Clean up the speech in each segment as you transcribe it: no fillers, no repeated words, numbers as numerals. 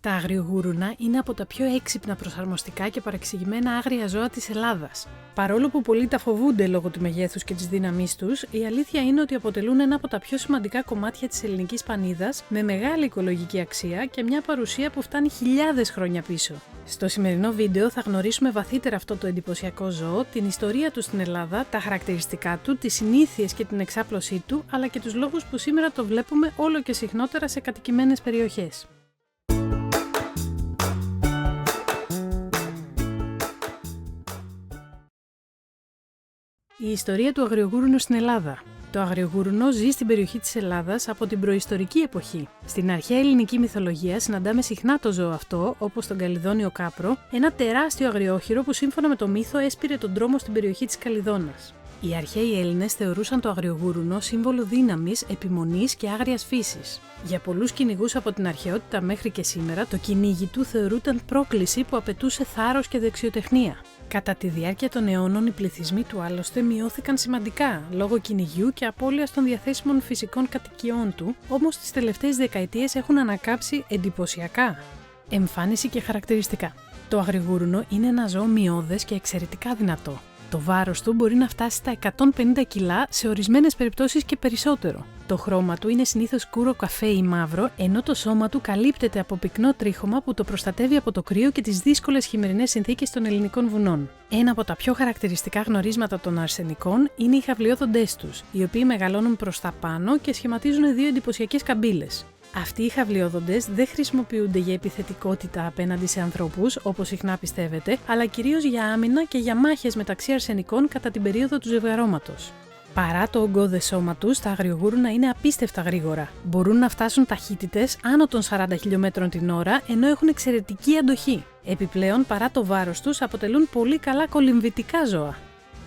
Τα αγριογούρουνα είναι από τα πιο έξυπνα, προσαρμοστικά και παρεξηγημένα άγρια ζώα της Ελλάδας. Παρόλο που πολλοί τα φοβούνται λόγω του μεγέθους και της δύναμής τους, η αλήθεια είναι ότι αποτελούν ένα από τα πιο σημαντικά κομμάτια της ελληνικής πανίδας, με μεγάλη οικολογική αξία και μια παρουσία που φτάνει χιλιάδες χρόνια πίσω. Στο σημερινό βίντεο θα γνωρίσουμε βαθύτερα αυτό το εντυπωσιακό ζώο, την ιστορία του στην Ελλάδα, τα χαρακτηριστικά του, τις συνήθειες και την εξάπλωσή του, αλλά και τους λόγους που σήμερα το βλέπουμε όλο και συχνότερα σε κατοικημένες περιοχές. Η ιστορία του αγριογούρνου στην Ελλάδα. Το αγριογούρνο ζει στην περιοχή της Ελλάδας από την προϊστορική εποχή. Στην αρχαία ελληνική μυθολογία συναντάμε συχνά το ζώο αυτό, όπως τον Καλλιδόνιο Κάπρο, ένα τεράστιο αγριόχειρο που σύμφωνα με το μύθο έσπηρε τον δρόμο στην περιοχή της Καλλιδόνας. Οι αρχαίοι Έλληνες θεωρούσαν το αγριογούρνο σύμβολο δύναμης, επιμονής και άγριας φύσης. Για πολλούς κυνηγούς από την αρχαιότητα μέχρι και σήμερα, το κυνήγι του θεωρούταν πρόκληση που απαιτούσε θάρρος και δεξιοτεχνία. Κατά τη διάρκεια των αιώνων, οι πληθυσμοί του άλλωστε μειώθηκαν σημαντικά λόγω κυνηγιού και απώλειας των διαθέσιμων φυσικών κατοικιών του, όμως τις τελευταίες δεκαετίες έχουν ανακάψει εντυπωσιακά. Εμφάνιση και χαρακτηριστικά. Το αγριογούρνο είναι ένα ζώο μειώδες και εξαιρετικά δυνατό. Το βάρος του μπορεί να φτάσει στα 150 κιλά, σε ορισμένες περιπτώσεις και περισσότερο. Το χρώμα του είναι συνήθως σκούρο καφέ ή μαύρο, ενώ το σώμα του καλύπτεται από πυκνό τρίχωμα που το προστατεύει από το κρύο και τις δύσκολες χειμερινές συνθήκες των ελληνικών βουνών. Ένα από τα πιο χαρακτηριστικά γνωρίσματα των αρσενικών είναι οι χαυλιόδοντές τους, οι οποίοι μεγαλώνουν προς τα πάνω και σχηματίζουν δύο εντυπωσιακές καμπύλες. Αυτοί οι χαυλιόδοντες δεν χρησιμοποιούνται για επιθετικότητα απέναντι σε ανθρώπους, όπως συχνά πιστεύετε, αλλά κυρίως για άμυνα και για μάχες μεταξύ αρσενικών κατά την περίοδο του ζευγαρώματος. Παρά το ογκώδες σώμα τους, τα αγριογούρουνα είναι απίστευτα γρήγορα. Μπορούν να φτάσουν ταχύτητες άνω των 40 χιλιόμετρων την ώρα, ενώ έχουν εξαιρετική αντοχή. Επιπλέον, παρά το βάρος τους, αποτελούν πολύ καλά κολυμβητικά ζώα.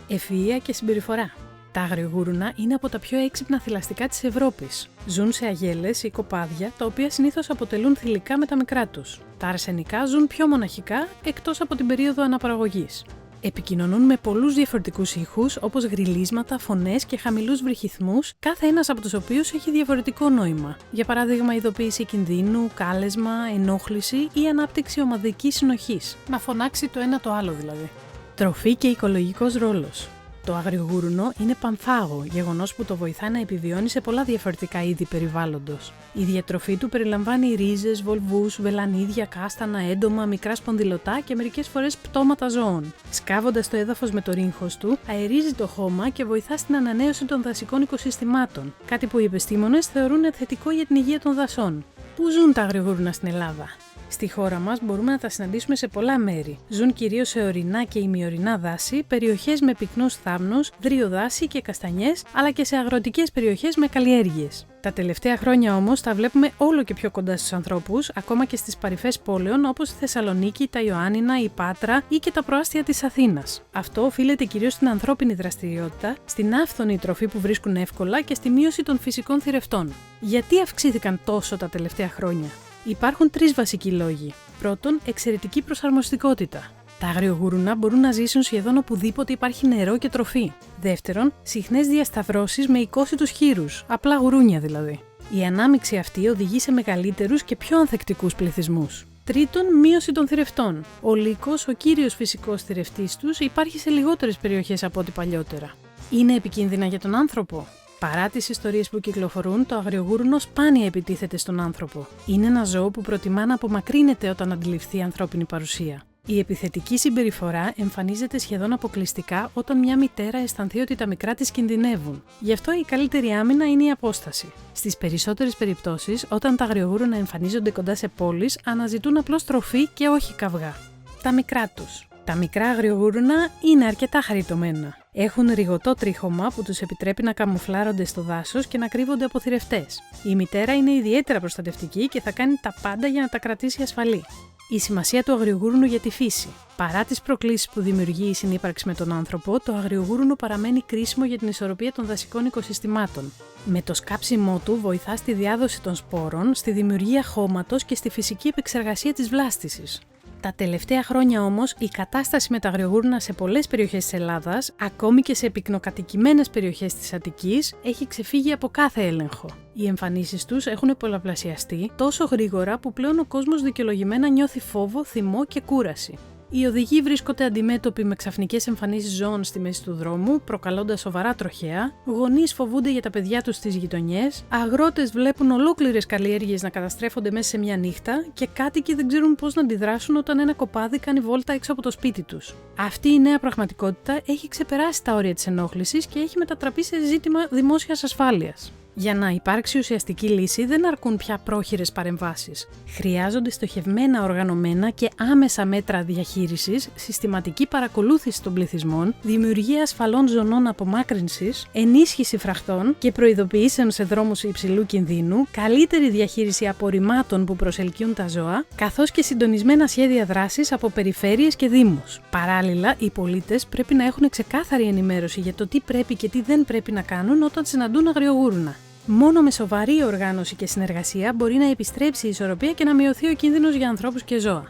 Ευφυΐα και συμπεριφορά. Τα αγριογούρουνα είναι από τα πιο έξυπνα θηλαστικά της Ευρώπης. Ζουν σε αγέλες ή κοπάδια, τα οποία συνήθως αποτελούν θηλυκά με τα μικρά τους. Τα αρσενικά ζουν πιο μοναχικά, εκτός από την περίοδο αναπαραγωγής. Επικοινωνούν με πολλούς διαφορετικούς ήχους, όπως γρυλίσματα, φωνές και χαμηλούς βρυχυθμούς, κάθε ένας από τους οποίους έχει διαφορετικό νόημα. Για παράδειγμα, ειδοποίηση κινδύνου, κάλεσμα, ενόχληση ή ανάπτυξη ομαδικής συνοχής. Να φωνάξει το ένα το άλλο δηλαδή. Τροφή και οικολογικός ρόλος. Το αγριογούρνο είναι πανφάγο, γεγονός που το βοηθάει να επιβιώνει σε πολλά διαφορετικά είδη περιβάλλοντος. Η διατροφή του περιλαμβάνει ρίζες, βολβούς, βελανίδια, κάστανα, έντομα, μικρά σπονδυλωτά και μερικές φορές πτώματα ζώων. Σκάβοντας το έδαφος με το ρύγχος του, αερίζει το χώμα και βοηθά στην ανανέωση των δασικών οικοσυστημάτων, κάτι που οι επιστήμονες θεωρούν θετικό για την υγεία των δασών. Πού ζουν τα αγριογούρνα στην Ελλάδα? Στη χώρα μας μπορούμε να τα συναντήσουμε σε πολλά μέρη. Ζουν κυρίως σε ορεινά και ημιορεινά δάση, περιοχές με πυκνούς θάμνους, δρυοδάση και καστανιές, αλλά και σε αγροτικές περιοχές με καλλιέργειες. Τα τελευταία χρόνια όμως τα βλέπουμε όλο και πιο κοντά στους ανθρώπους, ακόμα και στις παρυφές πόλεων όπως η Θεσσαλονίκη, τα Ιωάννινα, η Πάτρα ή και τα προάστια της Αθήνας. Αυτό οφείλεται κυρίως στην ανθρώπινη δραστηριότητα, στην άφθονη τροφή που βρίσκουν εύκολα και στη μείωση των φυσικών θηρευτών. Γιατί αυξήθηκαν τόσο τα τελευταία χρόνια? Υπάρχουν τρεις βασικοί λόγοι. Πρώτον, εξαιρετική προσαρμοστικότητα. Τα αγριογούρουνα μπορούν να ζήσουν σχεδόν οπουδήποτε υπάρχει νερό και τροφή. Δεύτερον, συχνές διασταυρώσεις με οικόσιτους χείρους, απλά γουρούνια δηλαδή. Η ανάμειξη αυτή οδηγεί σε μεγαλύτερους και πιο ανθεκτικούς πληθυσμούς. Τρίτον, μείωση των θηρευτών. Ο λύκος, ο κύριος φυσικός θηρευτής τους, υπάρχει σε λιγότερες περιοχές από ό,τι παλιότερα. Είναι επικίνδυνα για τον άνθρωπο? Παρά τις ιστορίες που κυκλοφορούν, το αγριογούρνο σπάνια επιτίθεται στον άνθρωπο. Είναι ένα ζώο που προτιμά να απομακρύνεται όταν αντιληφθεί ανθρώπινη παρουσία. Η επιθετική συμπεριφορά εμφανίζεται σχεδόν αποκλειστικά όταν μια μητέρα αισθανθεί ότι τα μικρά της κινδυνεύουν. Γι' αυτό η καλύτερη άμυνα είναι η απόσταση. Στις περισσότερες περιπτώσεις, όταν τα αγριογούρουνα εμφανίζονται κοντά σε πόλεις, αναζητούν απλώς τροφή και όχι καυγά. Τα μικρά τους. Τα μικρά αγριογούρουνα είναι αρκετά χαριτωμένα. Έχουν ριγωτό τρίχωμα που τους επιτρέπει να καμουφλάρονται στο δάσος και να κρύβονται από θηρευτές. Η μητέρα είναι ιδιαίτερα προστατευτική και θα κάνει τα πάντα για να τα κρατήσει ασφαλή. Η σημασία του αγριογούρνου για τη φύση. Παρά τις προκλήσεις που δημιουργεί η συνύπαρξη με τον άνθρωπο, το αγριογούρνο παραμένει κρίσιμο για την ισορροπία των δασικών οικοσυστημάτων. Με το σκάψιμό του βοηθά στη διάδοση των σπόρων, στη δημιουργία χώματος και στη φυσική επεξεργασία της βλάστησης. Τα τελευταία χρόνια όμως η κατάσταση με τα αγριογούρνα σε πολλές περιοχές της Ελλάδας, ακόμη και σε πυκνοκατοικημένες περιοχές της Αττικής, έχει ξεφύγει από κάθε έλεγχο. Οι εμφανίσεις τους έχουν πολλαπλασιαστεί τόσο γρήγορα που πλέον ο κόσμος δικαιολογημένα νιώθει φόβο, θυμό και κούραση. Οι οδηγοί βρίσκονται αντιμέτωποι με ξαφνικές εμφανίσεις ζώων στη μέση του δρόμου, προκαλώντας σοβαρά τροχαία, γονείς φοβούνται για τα παιδιά τους στις γειτονιές, αγρότες βλέπουν ολόκληρες καλλιέργειες να καταστρέφονται μέσα σε μια νύχτα και κάτοικοι δεν ξέρουν πώς να αντιδράσουν όταν ένα κοπάδι κάνει βόλτα έξω από το σπίτι τους. Αυτή η νέα πραγματικότητα έχει ξεπεράσει τα όρια της ενόχλησης και έχει μετατραπεί σε ζήτημα δημόσιας ασφάλειας. Για να υπάρξει ουσιαστική λύση δεν αρκούν πια πρόχειρες παρεμβάσεις. Χρειάζονται στοχευμένα, οργανωμένα και άμεσα μέτρα διαχείρισης, συστηματική παρακολούθηση των πληθυσμών, δημιουργία ασφαλών ζωνών απομάκρυνσης, ενίσχυση φραχτών και προειδοποιήσεων σε δρόμους υψηλού κινδύνου, καλύτερη διαχείριση απορριμμάτων που προσελκύουν τα ζώα, καθώς και συντονισμένα σχέδια δράσης από περιφέρειες και δήμους. Παράλληλα, οι πολίτες πρέπει να έχουν ξεκάθαρη ενημέρωση για το τι πρέπει και τι δεν πρέπει να κάνουν όταν συναντούν αγριογούρνα. Μόνο με σοβαρή οργάνωση και συνεργασία μπορεί να επιστρέψει η ισορροπία και να μειωθεί ο κίνδυνος για ανθρώπους και ζώα.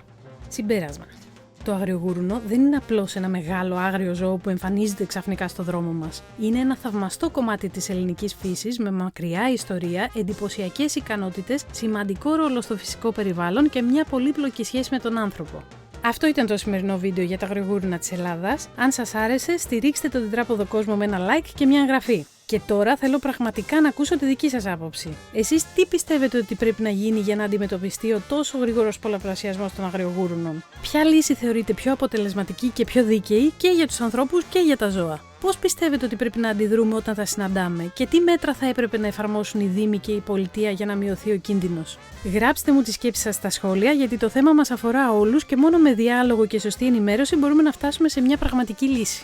Συμπέρασμα. Το αγριογούρνο δεν είναι απλώς ένα μεγάλο άγριο ζώο που εμφανίζεται ξαφνικά στο δρόμο μας. Είναι ένα θαυμαστό κομμάτι της ελληνικής φύσης με μακριά ιστορία, εντυπωσιακές ικανότητες, σημαντικό ρόλο στο φυσικό περιβάλλον και μια πολύπλοκη σχέση με τον άνθρωπο. Αυτό ήταν το σημερινό βίντεο για τα αγριογούρνα της Ελλάδας. Αν σας άρεσε, στηρίξτε τον Τετράποδο Κόσμο με ένα like και μια εγγραφή. Και τώρα θέλω πραγματικά να ακούσω τη δική σας άποψη. Εσείς τι πιστεύετε ότι πρέπει να γίνει για να αντιμετωπιστεί ο τόσο γρήγορος πολλαπλασιασμός των αγριογούρνων? Ποια λύση θεωρείτε πιο αποτελεσματική και πιο δίκαιη και για τους ανθρώπους και για τα ζώα? Πώς πιστεύετε ότι πρέπει να αντιδρούμε όταν τα συναντάμε και τι μέτρα θα έπρεπε να εφαρμόσουν οι Δήμοι και η Πολιτεία για να μειωθεί ο κίνδυνος? Γράψτε μου τις σκέψεις σας στα σχόλια, γιατί το θέμα μας αφορά όλους και μόνο με διάλογο και σωστή ενημέρωση μπορούμε να φτάσουμε σε μια πραγματική λύση.